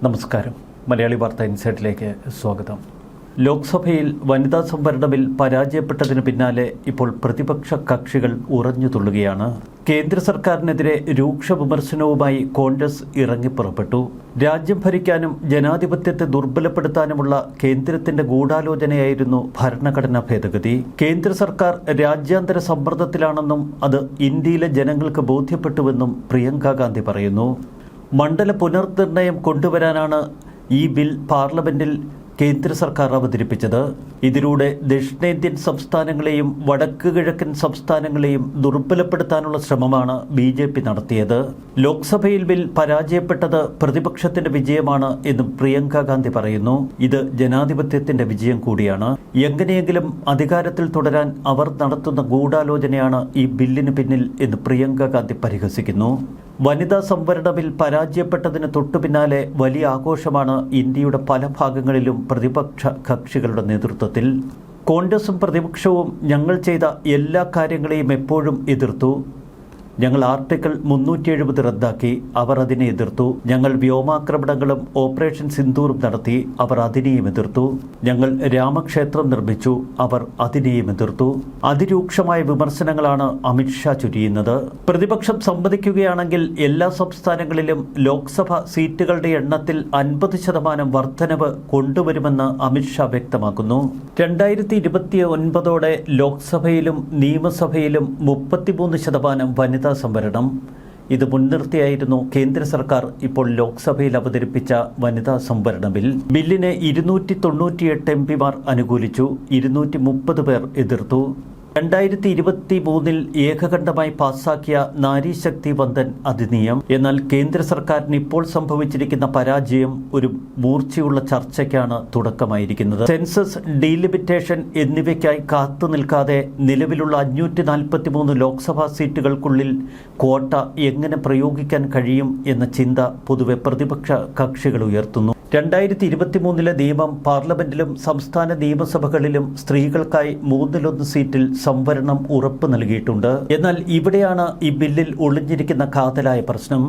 നമസ്കാരം. മലയാളി വാർത്ത ഇൻസൈറ്റിലേക്ക് സ്വാഗതം. ലോക്സഭയിൽ വനിതാ സംവരണ ബിൽ പരാജയപ്പെട്ടതിന് പിന്നാലെ ഇപ്പോൾ പ്രതിപക്ഷ കക്ഷികൾ ഉറഞ്ഞു തുള്ളുകയാണ്. കേന്ദ്ര സർക്കാരിനെതിരെ രൂക്ഷ വിമർശനവുമായി കോൺഗ്രസ് ഇറങ്ങിപ്പുറപ്പെട്ടു. രാജ്യം ഭരിക്കാനും ജനാധിപത്യത്തെ ദുർബലപ്പെടുത്താനുമുള്ള കേന്ദ്രത്തിന്റെ ഗൂഢാലോചനയായിരുന്നു ഭരണഘടനാ ഭേദഗതി. കേന്ദ്ര സർക്കാർ രാജ്യാന്തര സമ്മർദ്ദത്തിലാണെന്നും അത് ഇന്ത്യയിലെ ജനങ്ങൾക്ക് ബോധ്യപ്പെട്ടുവെന്നും പ്രിയങ്ക ഗാന്ധി പറയുന്നു. മണ്ഡല പുനർനിർണയം കൊണ്ടുവരാനാണ് ഈ ബിൽ പാർലമെന്റിൽ കേന്ദ്ര സർക്കാർ അവതരിപ്പിച്ചത്. ഇതിലൂടെ ദക്ഷിണേന്ത്യൻ സംസ്ഥാനങ്ങളെയും വടക്ക് കിഴക്കൻ സംസ്ഥാനങ്ങളെയും ദുർബലപ്പെടുത്താനുള്ള ശ്രമമാണ് BJP നടത്തിയത്. ലോക്സഭയിൽ ബിൽ പരാജയപ്പെട്ടത് പ്രതിപക്ഷത്തിന്റെ വിജയമാണ് എന്നും പ്രിയങ്ക ഗാന്ധി പറയുന്നു. ഇത് ജനാധിപത്യത്തിന്റെ വിജയം കൂടിയാണ്. എങ്ങനെയെങ്കിലും അധികാരത്തിൽ തുടരാൻ അവർ നടത്തുന്ന ഗൂഢാലോചനയാണ് ഈ ബില്ലിന് പിന്നിൽ എന്ന് പ്രിയങ്ക ഗാന്ധി പരിഹസിക്കുന്നു. വനിതാ സംവരണ ബിൽ പരാജയപ്പെട്ടതിന് തൊട്ടുപിന്നാലെ വലിയ ആഘോഷമാണ് ഇന്ത്യയുടെ പല ഭാഗങ്ങളിലും പ്രതിപക്ഷ കക്ഷികളുടെ നേതൃത്വത്തിൽ. കോൺഗ്രസും പ്രതിപക്ഷവും ഞങ്ങൾ ചെയ്ത എല്ലാ കാര്യങ്ങളെയും എപ്പോഴും എതിർത്തു. ഞങ്ങൾ ആർട്ടിക്കിൾ 370 റദ്ദാക്കി, അവർ അതിനെ എതിർത്തു. ഞങ്ങൾ വ്യോമാക്രമണങ്ങളും ഓപ്പറേഷൻ സിന്ദൂറും നടത്തി, അവർ അതിനെയും എതിർത്തു. ഞങ്ങൾ രാമക്ഷേത്രം നിർമ്മിച്ചു, അവർ അതിനെയും എതിർത്തു. അതിരൂക്ഷമായ വിമർശനങ്ങളാണ് അമിത്ഷാ ചുരിയുന്നത്. പ്രതിപക്ഷം സമ്മതിക്കുകയാണെങ്കിൽ എല്ലാ സംസ്ഥാനങ്ങളിലും ലോക്സഭ സീറ്റുകളുടെ എണ്ണത്തിൽ 50% വർധനവ് കൊണ്ടുവരുമെന്ന് അമിത്ഷാ വ്യക്തമാക്കുന്നു. 2029 ലോക്സഭയിലും നിയമസഭയിലും 33% വനിതാ സംവരണം. ഇത് മുൻനിർത്തിയായിരുന്നു കേന്ദ്ര സർക്കാർ ഇപ്പോൾ ലോക്സഭയിൽ അവതരിപ്പിച്ച വനിതാ സംവരണ ബിൽ. ബില്ലിനെ 298 MPമാർ അനുകൂലിച്ചു, 230 പേർ എതിർത്തു. 2023 ഏകകണ്ഠമായി പാസാക്കിയ നാരീശക്തി വന്ദൻ അധിനിയം. എന്നാൽ കേന്ദ്ര സർക്കാരിന് ഇപ്പോൾ സംഭവിച്ചിരിക്കുന്ന പരാജയം ഒരു മൂർച്ചയുള്ള ചർച്ചയ്ക്കാണ് തുടക്കമായിരിക്കുന്നത്. സെൻസസ് ഡീലിമിറ്റേഷൻ എന്നിവയ്ക്കായി കാത്തു നിൽക്കാതെ നിലവിലുള്ള 543 ലോക്സഭാ സീറ്റുകൾക്കുള്ളിൽ ക്വാട്ട എങ്ങനെ പ്രയോഗിക്കാൻ കഴിയും എന്ന ചിന്ത പൊതുവെ പ്രതിപക്ഷ കക്ഷികൾ ഉയർത്തുന്നു. 2023 നിയമം പാർലമെന്റിലും സംസ്ഥാന നിയമസഭകളിലും സ്ത്രീകൾക്കായി 1/3 സീറ്റിൽ സംവരണം ഉറപ്പ് നൽകിയിട്ടുണ്ട്. എന്നാൽ ഇവിടെയാണ് ഈ ബില്ലിൽ ഒളിഞ്ഞിരിക്കുന്ന കാതലായ പ്രശ്നം.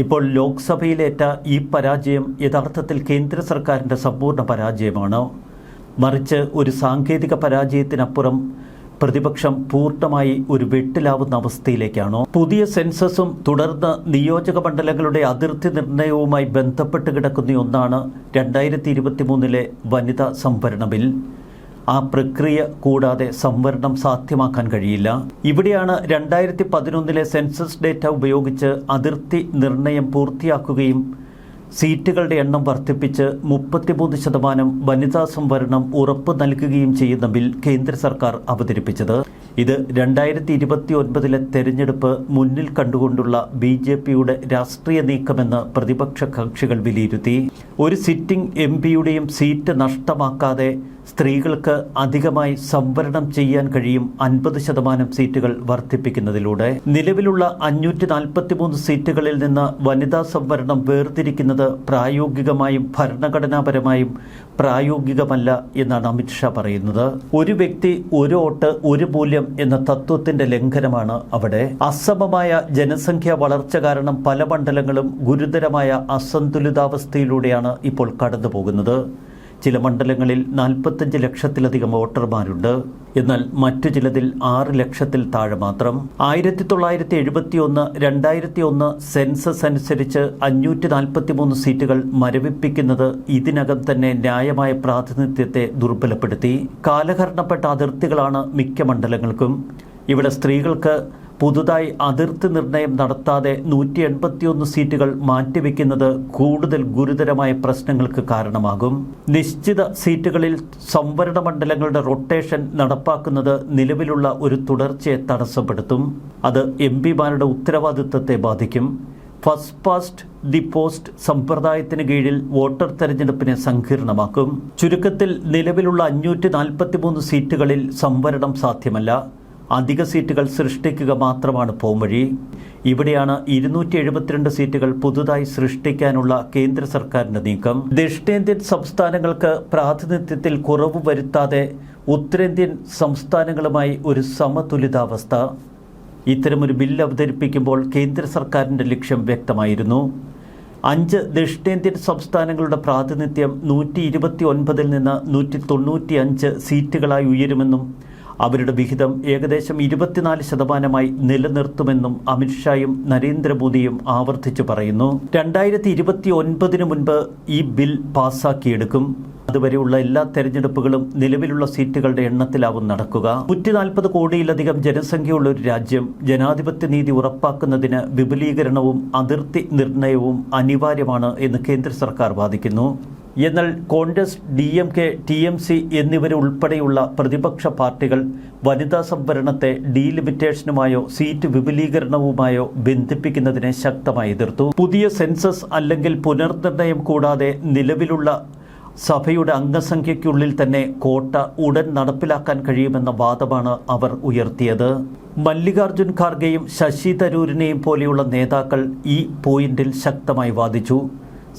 ഇപ്പോൾ ലോക്സഭയിലേറ്റ ഈ പരാജയം യഥാർത്ഥത്തിൽ കേന്ദ്ര സർക്കാരിൻ്റെ സമ്പൂർണ്ണ പരാജയമാണ്. മറിച്ച് ഒരു സാങ്കേതിക പരാജയത്തിനപ്പുറം പ്രതിപക്ഷം പൂർണ്ണമായി ഒരു വെട്ടിലാവുന്ന അവസ്ഥയിലേക്കാണോ? പുതിയ സെൻസസും തുടർന്ന് നിയോജക മണ്ഡലങ്ങളുടെ അതിർത്തി നിർണയവുമായി ബന്ധപ്പെട്ട് കിടക്കുന്ന ഒന്നാണ് 2023 വനിതാ സംവരണ ബിൽ. ആ പ്രക്രിയ കൂടാതെ സംവരണം സാധ്യമാക്കാൻ കഴിയില്ല. ഇവിടെയാണ് 2011 സെൻസസ് ഡേറ്റ ഉപയോഗിച്ച് അതിർത്തി നിർണയം പൂർത്തിയാക്കുകയും സീറ്റുകളുടെ എണ്ണം വർദ്ധിപ്പിച്ച് 33% വനിതാ സംവരണം ഉറപ്പ് നൽകുകയും ചെയ്യുന്ന ബിൽ കേന്ദ്ര സർക്കാർ അവതരിപ്പിച്ചത്. ഇത് 2029 തെരഞ്ഞെടുപ്പ് മുന്നിൽ കണ്ടുകൊണ്ടുള്ള BJPയുടെ രാഷ്ട്രീയ നീക്കമെന്ന് പ്രതിപക്ഷ കക്ഷികൾ വിലയിരുത്തി. ഒരു സിറ്റിംഗ് MPയുടെയും സീറ്റ് നഷ്ടമാക്കാതെ സ്ത്രീകൾക്ക് അധികമായി സംവരണം ചെയ്യാൻ കഴിയും 50% സീറ്റുകൾ വർദ്ധിപ്പിക്കുന്നതിലൂടെ. നിലവിലുള്ള 543 സീറ്റുകളിൽ നിന്ന് വനിതാ സംവരണം വേർതിരിക്കുന്നത് പ്രായോഗികമായും ഭരണഘടനാപരമായും പ്രായോഗികമല്ല എന്നാണ് അമിത്ഷാ പറയുന്നത്. ഒരു വ്യക്തി ഒരു വോട്ട് ഒരു മൂല്യം എന്ന തത്വത്തിന്റെ ലംഘനമാണ് അവിടെ. അസമമായ ജനസംഖ്യാ വളർച്ച കാരണം പല മണ്ഡലങ്ങളും ഗുരുതരമായ അസന്തുലിതാവസ്ഥയിലൂടെയാണ് ഇപ്പോൾ കടന്നു പോകുന്നത്. ചില മണ്ഡലങ്ങളിൽ 45 ലക്ഷത്തിലധികം വോട്ടർമാരുണ്ട്. എന്നാൽ മറ്റു ചിലതിൽ 6 ലക്ഷത്തിൽ താഴെ മാത്രം. 1971, 2001 സെൻസസ് അനുസരിച്ച് 543 സീറ്റുകൾ മരവിപ്പിക്കുന്നത് ഇതിനകം തന്നെ ന്യായമായ പ്രാതിനിധ്യത്തെ ദുർബലപ്പെടുത്തി. കാലഹരണപ്പെട്ട അതിർത്തികളാണ് മിക്ക മണ്ഡലങ്ങൾക്കും. ഇവിടെ സ്ത്രീകൾക്ക് പുതുതായി അതിർത്തി നിർണയം നടത്താതെ 181 സീറ്റുകൾ മാറ്റിവെക്കുന്നത് കൂടുതൽ ഗുരുതരമായ പ്രശ്നങ്ങൾക്ക് കാരണമാകും. നിശ്ചിത സീറ്റുകളിൽ സംവരണ മണ്ഡലങ്ങളുടെ റൊട്ടേഷൻ നടപ്പാക്കുന്നത് നിലവിലുള്ള ഒരു തുടർച്ചയെ തടസ്സപ്പെടുത്തും. അത് MPമാരുടെ ഉത്തരവാദിത്തത്തെ ബാധിക്കും. ഫസ്റ്റ് പാസ്റ്റ് ദി പോസ്റ്റ് സമ്പ്രദായത്തിന് കീഴിൽ വോട്ടർ തെരഞ്ഞെടുപ്പിനെ സങ്കീർണമാക്കും. ചുരുക്കത്തിൽ നിലവിലുള്ള 543 സീറ്റുകളിൽ സംവരണം സാധ്യമല്ല. അധിക സീറ്റുകൾ സൃഷ്ടിക്കുക മാത്രമാണ് പോംവഴി. ഇവിടെയാണ് 272 സീറ്റുകൾ പുതുതായി സൃഷ്ടിക്കാനുള്ള കേന്ദ്ര സർക്കാരിന്റെ നീക്കം. ദക്ഷിണേന്ത്യൻ സംസ്ഥാനങ്ങൾക്ക് പ്രാതിനിധ്യത്തിൽ കുറവ് വരുത്താതെ ഉത്തരേന്ത്യൻ സംസ്ഥാനങ്ങളുമായി ഒരു സമതുലിതാവസ്ഥ. ഇത്തരമൊരു ബില്ല് അവതരിപ്പിക്കുമ്പോൾ കേന്ദ്ര സർക്കാരിൻ്റെ ലക്ഷ്യം വ്യക്തമായിരുന്നു. 5 ദക്ഷിണേന്ത്യൻ സംസ്ഥാനങ്ങളുടെ പ്രാതിനിധ്യം 129 നിന്ന് 195 സീറ്റുകളായി ഉയരുമെന്നും അവരുടെ വിഹിതം ഏകദേശം 24% നിലനിർത്തുമെന്നും അമിത്ഷായും നരേന്ദ്രമോദിയും ആവർത്തിച്ചു പറയുന്നു. 2029 മുൻപ് ഈ ബിൽ പാസാക്കിയെടുക്കും. അതുവരെയുള്ള എല്ലാ തെരഞ്ഞെടുപ്പുകളും നിലവിലുള്ള സീറ്റുകളുടെ എണ്ണത്തിലാവും നടക്കുക. 140 കോടിയിലധികം ജനസംഖ്യയുള്ള ഒരു രാജ്യം ജനാധിപത്യ നീതി ഉറപ്പാക്കുന്നതിന് വിപുലീകരണവും അതിർത്തി നിർണയവും അനിവാര്യമാണ് എന്ന് കേന്ദ്ര സർക്കാർ വാദിക്കുന്നു. എന്നാൽ കോൺഗ്രസ്, DMK, TMC എന്നിവരുൾപ്പെടെയുള്ള പ്രതിപക്ഷ പാർട്ടികൾ വനിതാ സംവരണത്തെ ഡീലിമിറ്റേഷനുമായോ സീറ്റ് വിപുലീകരണവുമായോ ബന്ധിപ്പിക്കുന്നതിനെ ശക്തമായി എതിർത്തു. പുതിയ സെൻസസ് അല്ലെങ്കിൽ പുനർനിർണയം കൂടാതെ നിലവിലുള്ള സഭയുടെ അംഗസംഖ്യയ്ക്കുള്ളിൽ തന്നെ കോട്ട ഉടൻ നടപ്പിലാക്കാൻ കഴിയുമെന്ന വാദമാണ് അവർ ഉയർത്തിയത്. മല്ലികാർജുൻ ഖാർഗെയും ശശി തരൂരിനെയും പോലെയുള്ള നേതാക്കൾ ഈ പോയിന്റിൽ ശക്തമായി വാദിച്ചു.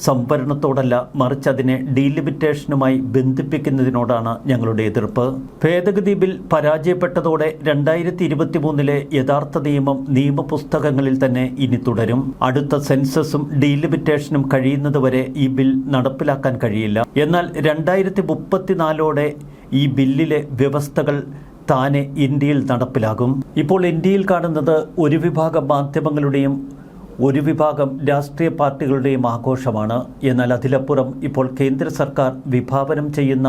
സംവരണത്തോടല്ല, മറിച്ച് അതിനെ ഡീലിമിറ്റേഷനുമായി ബന്ധിപ്പിക്കുന്നതിനോടാണ് ഞങ്ങളുടെ എതിർപ്പ്. ഭേദഗതി ബിൽ പരാജയപ്പെട്ടതോടെ 2023 യഥാർത്ഥ നിയമം നിയമപുസ്തകങ്ങളിൽ തന്നെ ഇനി തുടരും. അടുത്ത സെൻസസും ഡീലിമിറ്റേഷനും കഴിയുന്നതുവരെ ഈ ബിൽ നടപ്പിലാക്കാൻ കഴിയില്ല. എന്നാൽ 2034 ഈ ബില്ലിലെ വ്യവസ്ഥകൾ താനെ ഇന്ത്യയിൽ നടപ്പിലാകും. ഇപ്പോൾ ഇന്ത്യയിൽ കാണുന്നത് ഒരു വിഭാഗം മാധ്യമങ്ങളുടെയും ഒരു വിഭാഗം രാഷ്ട്രീയ പാർട്ടികളുടെയും ആഘോഷമാണ്. എന്നാൽ അതിലപ്പുറം ഇപ്പോൾ കേന്ദ്ര സർക്കാർ വിഭാവനം ചെയ്യുന്ന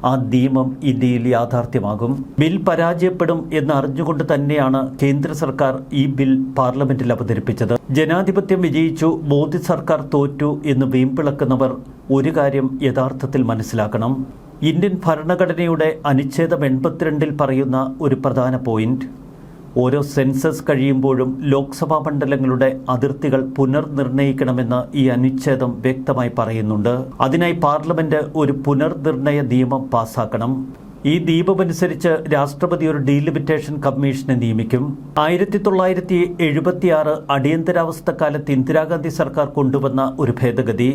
ആ നിയമം ഇന്ത്യയിൽ യാഥാർത്ഥ്യമാകും. ബിൽ പരാജയപ്പെടും എന്ന് അറിഞ്ഞുകൊണ്ട് തന്നെയാണ് കേന്ദ്ര സർക്കാർ ഈ ബിൽ പാർലമെന്റിൽ അവതരിപ്പിച്ചത്. ജനാധിപത്യം വിജയിച്ചു, മോദി സർക്കാർ തോറ്റു എന്ന് വീമ്പിളക്കുന്നവർ ഒരു കാര്യം യഥാർത്ഥത്തിൽ മനസ്സിലാക്കണം. ഇന്ത്യൻ ഭരണഘടനയുടെ അനുച്ഛേദം 82 പറയുന്ന ഒരു പ്രധാന പോയിന്റ്, ഓരോ സെൻസസ് കഴിയുമ്പോഴും ലോക്സഭാ മണ്ഡലങ്ങളുടെ അതിർത്തികൾ പുനർനിർണയിക്കണമെന്ന് ഈ അനുച്ഛേദം വ്യക്തമായി പറയുന്നുണ്ട്. അതിനായി പാർലമെന്റ് ഒരു പുനർനിർണയ നിയമം പാസാക്കണം. ഈ നിയമമനുസരിച്ച് രാഷ്ട്രപതി ഒരു ഡീലിമിറ്റേഷൻ കമ്മീഷനെ നിയമിക്കും. 1976 അടിയന്തരാവസ്ഥ കാലത്ത് ഇന്ദിരാഗാന്ധി സർക്കാർ കൊണ്ടുവന്ന ഒരു ഭേദഗതി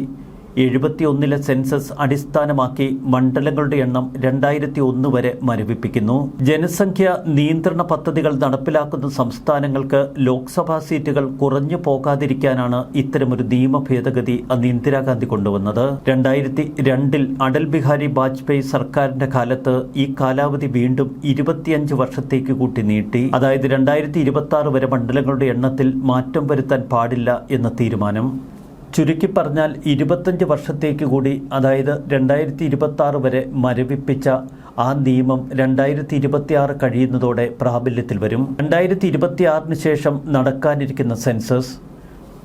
71 സെൻസസ് അടിസ്ഥാനമാക്കി മണ്ഡലങ്ങളുടെ എണ്ണം 2001 വരെ മരവിപ്പിക്കുന്നു. ജനസംഖ്യ നിയന്ത്രണ പദ്ധതികൾ നടപ്പിലാക്കുന്ന സംസ്ഥാനങ്ങൾക്ക് ലോക്സഭാ സീറ്റുകൾ കുറഞ്ഞു പോകാതിരിക്കാനാണ് ഇത്തരമൊരു നിയമ ഭേദഗതി അന്ന് ഇന്ദിരാഗാന്ധി കൊണ്ടുവന്നത്. 2002 അടൽ ബിഹാരി വാജ്പേയി സർക്കാരിന്റെ കാലത്ത് ഈ കാലാവധി വീണ്ടും 25 വർഷത്തേക്ക് കൂട്ടി നീട്ടി. അതായത് 2026 വരെ മണ്ഡലങ്ങളുടെ എണ്ണത്തിൽ മാറ്റം വരുത്താൻ പാടില്ല എന്ന തീരുമാനം. ചുരുക്കി പറഞ്ഞാൽ 25 വർഷത്തേക്ക് കൂടി, അതായത് 2026 വരെ മരവിപ്പിച്ച ആ നിയമം 2026 കഴിയുന്നതോടെ പ്രാബല്യത്തിൽ വരും. 2026 ശേഷം നടക്കാനിരിക്കുന്ന സെൻസസ്,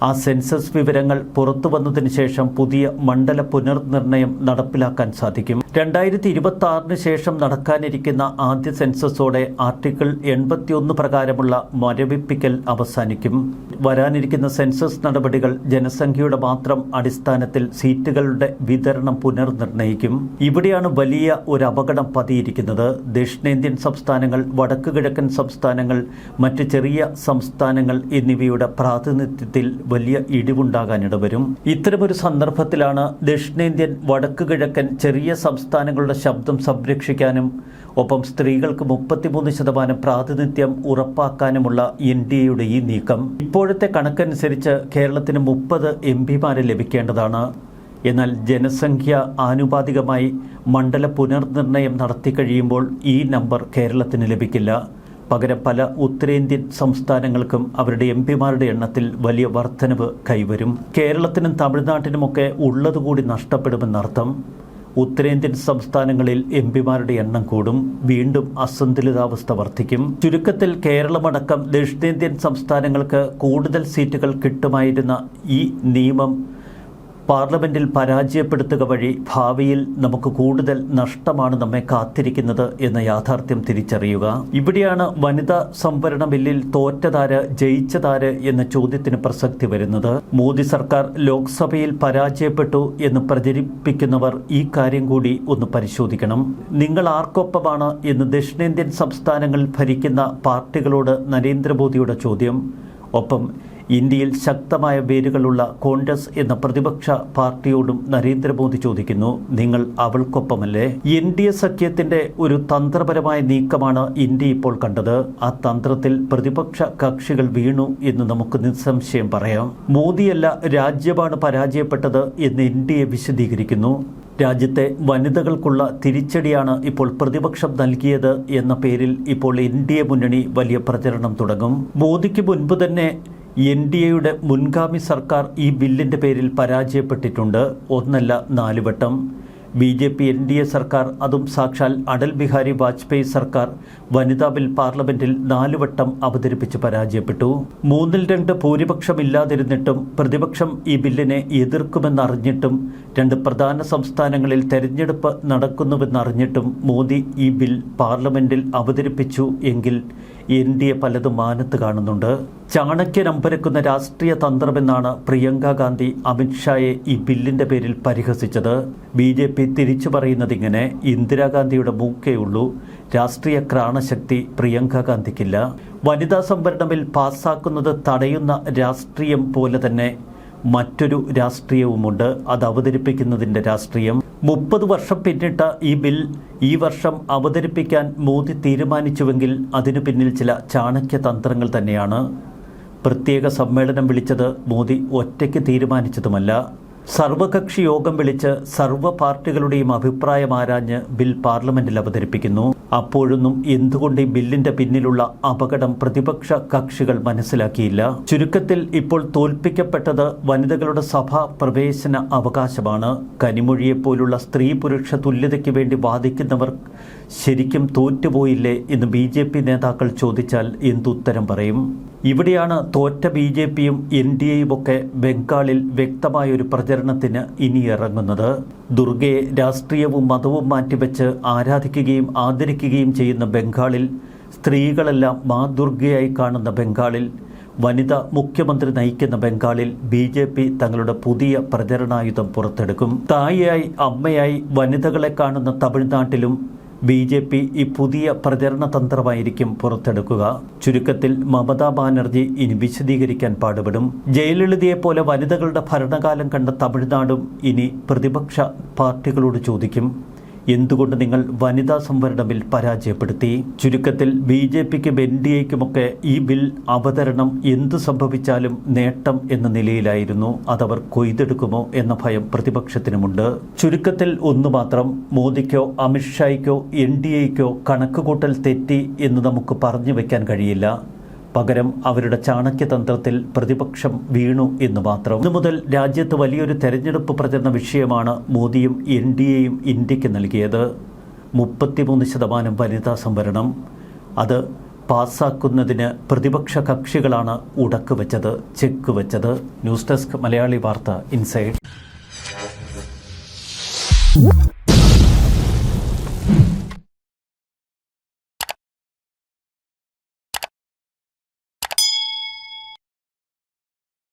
ആ സെൻസസ് വിവരങ്ങൾ പുറത്തു വന്നതിന് ശേഷം പുതിയ മണ്ഡല പുനർനിർണയം നടപ്പിലാക്കാൻ സാധിക്കും. 2026 ശേഷം നടക്കാനിരിക്കുന്ന ആദ്യ സെൻസസോടെ ആർട്ടിക്കിൾ 81 പ്രകാരമുള്ള മരവിപ്പിക്കൽ അവസാനിക്കും. വരാനിരിക്കുന്ന സെൻസസ് നടപടികൾ ജനസംഖ്യയുടെ മാത്രം അടിസ്ഥാനത്തിൽ സീറ്റുകളുടെ വിതരണം പുനർനിർണയിക്കും. ഇവിടെയാണ് വലിയ ഒരു അപകടം പതിയിരിക്കുന്നത്. ദക്ഷിണേന്ത്യൻ സംസ്ഥാനങ്ങൾ, വടക്കു കിഴക്കൻ സംസ്ഥാനങ്ങൾ, മറ്റ് ചെറിയ സംസ്ഥാനങ്ങൾ എന്നിവയുടെ പ്രാതിനിധ്യത്തിൽ വലിയ ഇടിവുണ്ടാകാനിടവരും. ഇത്തരമൊരു സന്ദർഭത്തിലാണ് ദക്ഷിണേന്ത്യൻ, വടക്കു കിഴക്കൻ, ചെറിയ സംസ്ഥാനങ്ങളുടെ ശബ്ദം സംരക്ഷിക്കാനും ഒപ്പം സ്ത്രീകൾക്ക് 33% പ്രാതിനിധ്യം ഉറപ്പാക്കാനുമുള്ള NDAയുടെ ഈ നീക്കം. ഇപ്പോഴത്തെ കണക്കനുസരിച്ച് കേരളത്തിന് 30 MP ലഭിക്കേണ്ടതാണ്. എന്നാൽ ജനസംഖ്യ ആനുപാതികമായി മണ്ഡല പുനർനിർണയം നടത്തിക്കഴിയുമ്പോൾ ഈ നമ്പർ കേരളത്തിന് ലഭിക്കില്ല. പകരം പല ഉത്തരേന്ത്യൻ സംസ്ഥാനങ്ങൾക്കും അവരുടെ MP എണ്ണത്തിൽ വലിയ വർധനവ് കൈവരും. കേരളത്തിനും തമിഴ്നാട്ടിനുമൊക്കെ ഉള്ളതുകൂടി നഷ്ടപ്പെടുമെന്നർത്ഥം. ഉത്തരേന്ത്യൻ സംസ്ഥാനങ്ങളിൽ MP എണ്ണം കൂടും. വീണ്ടും അസന്തുലിതാവസ്ഥ വർദ്ധിക്കും. ചുരുക്കത്തിൽ കേരളമടക്കം ദക്ഷിണേന്ത്യൻ സംസ്ഥാനങ്ങൾക്ക് കൂടുതൽ സീറ്റുകൾ കിട്ടുമായിരുന്ന ഈ നിയമം പാർലമെന്റിൽ പരാജയപ്പെടുത്തുക വഴി ഭാവിയിൽ നമുക്ക് കൂടുതൽ നഷ്ടമാണ് നമ്മെ കാത്തിരിക്കുന്നത് എന്ന യാഥാർത്ഥ്യം തിരിച്ചറിയുക. ഇവിടെയാണ് വനിതാ സംവരണ ബില്ലിൽ തോറ്റതാര് ജയിച്ചതാര് എന്ന ചോദ്യത്തിന് പ്രസക്തി വരുന്നത്. മോദി സർക്കാർ ലോക്സഭയിൽ പരാജയപ്പെട്ടു എന്ന് പ്രചരിപ്പിക്കുന്നവർ ഈ കാര്യം കൂടി ഒന്ന് പരിശോധിക്കണം. നിങ്ങൾ ആർക്കൊപ്പമാണ് എന്ന് ദക്ഷിണേന്ത്യൻ സംസ്ഥാനങ്ങളിൽ ഭരിക്കുന്ന പാർട്ടികളോട് നരേന്ദ്രമോദിയുടെ ചോദ്യം. ഒപ്പം ഇന്ത്യയിൽ ശക്തമായ വേരുകളുള്ള കോൺഗ്രസ് എന്ന പ്രതിപക്ഷ പാർട്ടിയോടും നരേന്ദ്രമോദി ചോദിക്കുന്നു, നിങ്ങൾ അവൾക്കൊപ്പമല്ലേ? NDA സഖ്യത്തിന്റെ ഒരു തന്ത്രപരമായ നീക്കമാണ് ഇന്ത്യ ഇപ്പോൾ കണ്ടത്. ആ തന്ത്രത്തിൽ പ്രതിപക്ഷ കക്ഷികൾ വീണു എന്ന് നമുക്ക് നിസ്സംശയം പറയാം. മോദിയല്ല, രാജ്യമാണ് പരാജയപ്പെട്ടത് എന്ന് NDA വിശദീകരിക്കുന്നു. രാജ്യത്തെ വനിതകൾക്കുള്ള തിരിച്ചടിയാണ് ഇപ്പോൾ പ്രതിപക്ഷം നൽകിയത് എന്ന പേരിൽ ഇപ്പോൾ NDA മുന്നണി വലിയ പ്രചരണം തുടങ്ങും. മോദിക്ക് മുൻപ് തന്നെ NDAയുടെ മുൻഗാമി സർക്കാർ ഈ ബില്ലിന്റെ പേരിൽ പരാജയപ്പെട്ടിട്ടുണ്ട്. ഒന്നല്ല 4 വട്ടം. BJP NDA സർക്കാർ, അതും സാക്ഷാൽ അടൽ ബിഹാരി വാജ്പേയി സർക്കാർ വനിതാ ബിൽ പാർലമെന്റിൽ 4 വട്ടം അവതരിപ്പിച്ച് പരാജയപ്പെട്ടു. 3-2 ഭൂരിപക്ഷമില്ലാതിരുന്നിട്ടും പ്രതിപക്ഷം ഈ ബില്ലിനെ എതിർക്കുമെന്നറിഞ്ഞിട്ടും 2 പ്രധാന സംസ്ഥാനങ്ങളിൽ തെരഞ്ഞെടുപ്പ് നടക്കുന്നുവെന്നറിഞ്ഞിട്ടും മോദി ഈ ബിൽ പാർലമെന്റിൽ അവതരിപ്പിച്ചു എങ്കിൽ NDA പലതും മാനത്ത് കാണുന്നുണ്ട്. ചാണക്യനമ്പരക്കുന്ന രാഷ്ട്രീയ തന്ത്രമെന്നാണ് പ്രിയങ്ക ഗാന്ധി അമിത്ഷായെ ഈ ബില്ലിന്റെ പേരിൽ പരിഹസിച്ചത്. BJP തിരിച്ചു പറയുന്നതിങ്ങനെ, ഇന്ദിരാഗാന്ധിയുടെ മൂക്കേ ഉള്ളൂ, രാഷ്ട്രീയ ക്രാണശക്തി പ്രിയങ്ക ഗാന്ധിക്കില്ല. വനിതാ സംവരണ ബിൽ പാസ്സാക്കുന്നത് തടയുന്ന രാഷ്ട്രീയം പോലെ തന്നെ മറ്റൊരു രാഷ്ട്രീയവുമുണ്ട്, അത് അവതരിപ്പിക്കുന്നതിൻ്റെ രാഷ്ട്രീയം. 30 വർഷം പിന്നിട്ട ഈ ബിൽ ഈ വർഷം അവതരിപ്പിക്കാൻ മോദി തീരുമാനിച്ചുവെങ്കിൽ അതിനു പിന്നിൽ ചില ചാണക്യ തന്ത്രങ്ങൾ തന്നെയാണ്. പ്രത്യേക സമ്മേളനം വിളിച്ചത് മോദി ഒറ്റയ്ക്ക് തീരുമാനിച്ചതുമല്ല. സർവകക്ഷി യോഗം വിളിച്ച് സർവ്വ പാർട്ടികളുടെയും അഭിപ്രായം ആരാഞ്ഞ് ബിൽ പാർലമെന്റിൽ അവതരിപ്പിക്കുന്നു. അപ്പോഴൊന്നും എന്തുകൊണ്ട് ഈ ബില്ലിന്റെ പിന്നിലുള്ള അപകടം പ്രതിപക്ഷ കക്ഷികൾ മനസ്സിലാക്കിയില്ല. ചുരുക്കത്തിൽ ഇപ്പോൾ തോൽപ്പിക്കപ്പെട്ടത് വനിതകളുടെ സഭാ പ്രവേശന അവകാശമാണ്. കനിമൊഴിയെപ്പോലുള്ള സ്ത്രീ പുരുഷ തുല്യതയ്ക്ക് വേണ്ടി വാദിക്കുന്നവർ ശരിക്കും തോറ്റുപോയില്ലേ എന്ന് BJP നേതാക്കൾ ചോദിച്ചാൽ എന്തുത്തരം പറയും? ഇവിടെയാണ് തോറ്റ BJPയും NDAയും ഒക്കെ ബംഗാളിൽ വ്യക്തമായൊരു പ്രചരണത്തിന് ഇനി ഇറങ്ങുന്നത്. ദുർഗയെ രാഷ്ട്രീയവും മതവും മാറ്റിവെച്ച് ആരാധിക്കുകയും ആദരിക്കുകയും ചെയ്യുന്ന ബംഗാളിൽ, സ്ത്രീകളെല്ലാം മാ ദുർഗയായി കാണുന്ന ബംഗാളിൽ, വനിത മുഖ്യമന്ത്രി നയിക്കുന്ന ബംഗാളിൽ BJP തങ്ങളുടെ പുതിയ പ്രചരണായുധം പുറത്തെടുക്കും. തായിയായി അമ്മയായി വനിതകളെ കാണുന്ന തമിഴ്നാട്ടിലും BJP ഈ പുതിയ പ്രചരണ തന്ത്രമായിരിക്കും പുറത്തെടുക്കുക. ചുരുക്കത്തിൽ മമതാ ബാനർജി ഇനി വിശദീകരിക്കാൻ പാടുപെടും. ജയലളിതയെപ്പോലെ വനിതകളുടെ ഭരണകാലം കണ്ട തമിഴ്നാടും ഇനി പ്രതിപക്ഷ പാർട്ടികളോട് ചോദിക്കും, എന്തുകൊണ്ട് നിങ്ങൾ വനിതാ സംവരണ ബിൽ പരാജയപ്പെടുത്തി? ചുരുക്കത്തിൽ BJPക്കും NDAയ്ക്കുമൊക്കെ ഈ ബിൽ അവതരണം എന്തു സംഭവിച്ചാലും നേട്ടം എന്ന നിലയിലായിരുന്നു. അതവർ കൊയ്തെടുക്കുമോ എന്ന ഭയം പ്രതിപക്ഷത്തിനുമുണ്ട്. ചുരുക്കത്തിൽ ഒന്നു മാത്രം, മോദിക്കോ അമിത്ഷായ്ക്കോ NDAയ്ക്കോ കണക്കുകൂട്ടൽ തെറ്റി എന്ന് നമുക്ക് പറഞ്ഞു വയ്ക്കാൻ കഴിയില്ല. പകരം അവരുടെ ചാണക്യതന്ത്രത്തിൽ പ്രതിപക്ഷം വീണു എന്ന് മാത്രം. ഇന്നു മുതൽ രാജ്യത്ത് വലിയൊരു തെരഞ്ഞെടുപ്പ് പ്രചരണ വിഷയമാണ് മോദിയും NDAയും ഇന്ത്യക്ക് നൽകിയത്. 33% വനിതാ സംവരണം. അത് പാസ്സാക്കുന്നതിന് പ്രതിപക്ഷ കക്ഷികളാണ് ഉടക്ക് വെച്ചത്, ചെക്ക് വെച്ചത്. ന്യൂസ് ഡെസ്ക് മലയാളി വാർത്ത ഇൻസൈഡ്.